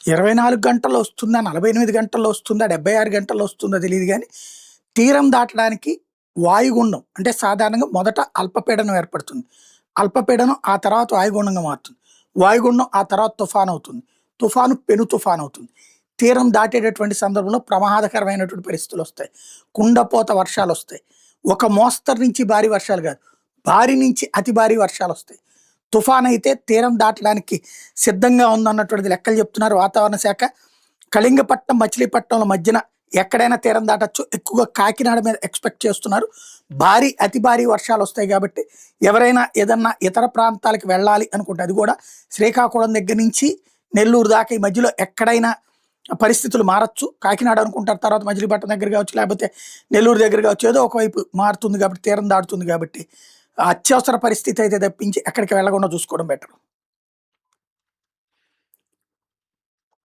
24 గంటల్లో వస్తుందా? 48 గంటల్లో వస్తుందా? 76 గంటల్లో వస్తుందా తెలీదు గానీ, తీరం దాటడానికి వాయుగుండం అంటే సాధారణంగా మొదట అల్పపీడనం ఏర్పడుతుంది. అల్పపీడనం ఆ తర్వాత వాయుగుండంగా మారుతుంది. వాయుగుండం ఆ తర్వాత తుఫానవుతుంది. తుఫాను పెను తుఫానవుతుంది. తీరం దాటేటటువంటి సందర్భంలో ప్రమాదకరమైనటువంటి పరిస్థితులొస్తాయి. కుండపోత వర్షాలొస్తాయి. ఒక మోస్తరు నుంచి భారీ వర్షాలు గాదు. భారీ నుంచి అతి భారీ వర్షాలొస్తాయి. తుఫానయితే తీరం దాటడానికి సిద్ధంగా ఉందన్నటువంటిది లెక్కలు చెప్తున్నారు వాతావరణ శాఖ. కళింగపట్నం, మచిలీపట్నంల మధ్యన ఎక్కడైనా తీరం దాటొచ్చు. ఎక్కువగా కాకినాడ మీద ఎక్స్‌పెక్ట్ చేస్తున్నారు. భారీ, అతి భారీ వర్షాలొస్తాయి గాబట్టి, ఎవరైనా ఏదన్నా ఇతర ప్రాంతాలకు వెళ్ళాలి అనుకుంటే, అది గూడా శ్రీకాకుళం దగ్గర నుంచి నెల్లూరు దాకా ఈ మధ్యలో ఎక్కడైనా పరిస్థితులు మారొచ్చు. కాకినాడ అనుకుంటారు, తర్వాత మచిలీపట్నం దగ్గర గావచ్చు, లేపోతే నెల్లూరు దగ్గర గావచ్చు. ఏదో ఒకవైపు మారుతుంది గాబట్టి, తీరం దాటుతుంది గాబట్టి, అత్యవసర పరిస్థితి అయితే తప్పించి ఎక్కడికి వెళ్ళకుండా చూసుకోవడం బెటరు.